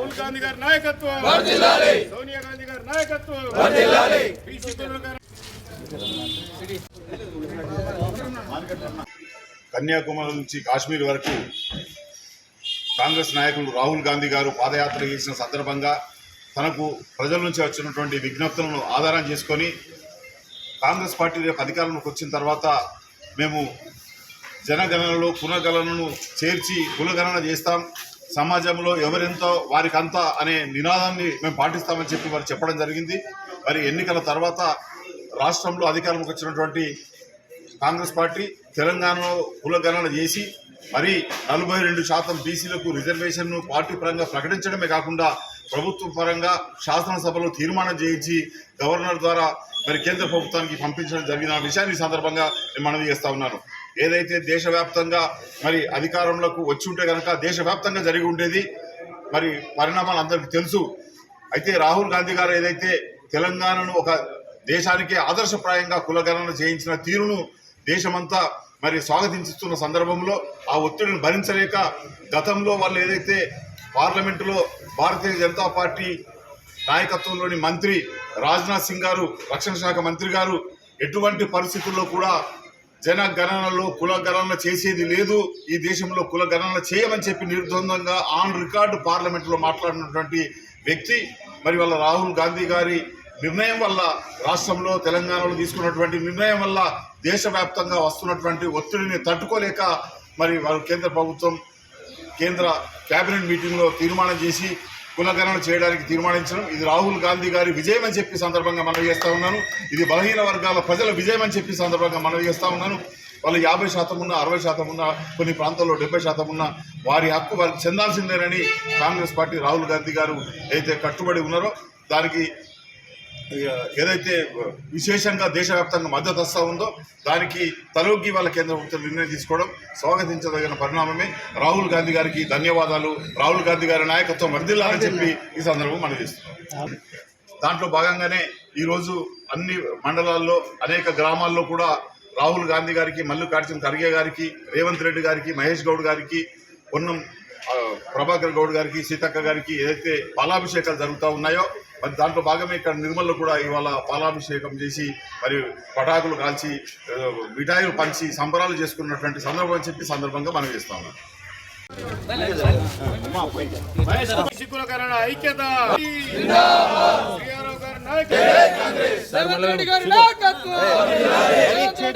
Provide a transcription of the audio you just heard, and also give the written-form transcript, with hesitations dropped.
రాహుల్ గాంధీ గారి నాయకత్వం, సోనియా గాంధీ గారి నాయకత్వం, కన్యాకుమారి నుంచి కాశ్మీర్ వరకు కాంగ్రెస్ నాయకులు రాహుల్ గాంధీ గారు పాదయాత్ర చేసిన సందర్భంగా తనకు ప్రజల నుంచి వచ్చినటువంటి విజ్ఞప్తులను ఆధారం చేసుకొని కాంగ్రెస్ పార్టీ యొక్క అధికారంలోకి వచ్చిన తర్వాత మేము జనగణనలో కులగణనను చేర్చి కులగణన చేస్తాం, సమాజంలో ఎవరెంతో వారికంతా అనే నినాదాన్ని మేము పాటిస్తామని చెప్పి వారు చెప్పడం జరిగింది. మరి ఎన్నికల తర్వాత రాష్ట్రంలో అధికారంలోకి వచ్చినటువంటి కాంగ్రెస్ పార్టీ తెలంగాణలో కులగణన చేసి మరి 42% బీసీలకు రిజర్వేషన్ను పార్టీ పరంగా ప్రకటించడమే కాకుండా ప్రభుత్వ పరంగా శాసనసభలో తీర్మానం చేయించి గవర్నర్ ద్వారా మరి కేంద్ర ప్రభుత్వానికి పంపించడం జరిగిన విషయాన్ని ఈ సందర్భంగా నేను మనవి చేస్తా ఉన్నాను. ఏదైతే దేశవ్యాప్తంగా మరి అధికారంలోకి వచ్చి ఉంటే కనుక దేశవ్యాప్తంగా జరిగి ఉండేది. మరి పరిణామాలు అందరికీ తెలుసు. అయితే రాహుల్ గాంధీ గారు ఏదైతే తెలంగాణను ఒక దేశానికి ఆదర్శప్రాయంగా కులగణన చేయించిన తీరును దేశమంతా మరి స్వాగతించుతున్న సందర్భంలో ఆ ఒత్తిడిని భరించలేక గతంలో వాళ్ళు ఏదైతే పార్లమెంటులో భారతీయ జనతా పార్టీ నాయకత్వంలోని మంత్రి రాజ్నాథ్ సింగ్ గారు, రక్షణ శాఖ మంత్రి గారు ఎటువంటి పరిస్థితుల్లో కూడా జనగణనలో కులగణన చేసేది లేదు, ఈ దేశంలో కులగణన చేయమని చెప్పి నిర్ద్వందంగా ఆన్ రికార్డు పార్లమెంటులో మాట్లాడినటువంటి వ్యక్తి మరి వాళ్ళ రాహుల్ గాంధీ గారి నిర్ణయం వల్ల, రాష్ట్రంలో తెలంగాణలో తీసుకున్నటువంటి నిర్ణయం వల్ల దేశవ్యాప్తంగా వస్తున్నటువంటి ఒత్తిడిని తట్టుకోలేక మరి వారు కేంద్ర ప్రభుత్వం కేంద్ర కేబినెట్ మీటింగ్లో తీర్మానం చేసి కులగణన చేయడానికి తీర్మానించడం ఇది రాహుల్ గాంధీ గారి విజయం అని చెప్పి సందర్భంగా మనవి చేస్తూ ఉన్నాను. ఇది బలహీన వర్గాల ప్రజల విజయం అని చెప్పి సందర్భంగా మనవి చేస్తూ ఉన్నాను. వాళ్ళు 50% ఉన్నా, 60% ఉన్నా, కొన్ని ప్రాంతాల్లో 70% ఉన్నా వారి హక్కు వారికి చెందాల్సిందేనని కాంగ్రెస్ పార్టీ రాహుల్ గాంధీ గారు అయితే కట్టుబడి ఉన్నారో దానికి ఏదైతే విశేషంగా దేశవ్యాప్తంగా మద్దతు వస్తూ ఉందో దానికి తలొగ్గి వాళ్ళ కేంద్ర ప్రభుత్వం నిర్ణయం తీసుకోవడం స్వాగతించదగిన పరిణామమే. రాహుల్ గాంధీ గారికి ధన్యవాదాలు. రాహుల్ గాంధీ గారి నాయకత్వం వర్ధిల్లాలని చెప్పి ఈ సందర్భం మనం చేస్తున్నాం. దాంట్లో భాగంగానే ఈరోజు అన్ని మండలాల్లో అనేక గ్రామాల్లో కూడా రాహుల్ గాంధీ గారికి, మల్లికార్జున ఖర్గే గారికి, రేవంత్ రెడ్డి గారికి, మహేష్ గౌడ్ గారికి, పొన్నం ప్రభాకర్ గౌడ్ గారికి, సీతక్క గారికి ఏదైతే పాలాభిషేకాలు జరుగుతూ ఉన్నాయో మరి దాంట్లో భాగమే ఇక్కడ నిర్మల్లో కూడా ఇవాళ పాలాభిషేకం చేసి మరి పటాకులు కాల్చి మిఠాయిలు పంచి సంబరాలు చేసుకున్నటువంటి సందర్భం అని చెప్పి సందర్భంగా మనం చేస్తా ఉన్నాం. ఐక్యత రేవంత్ రెడ్డి గారి నాయకత్వం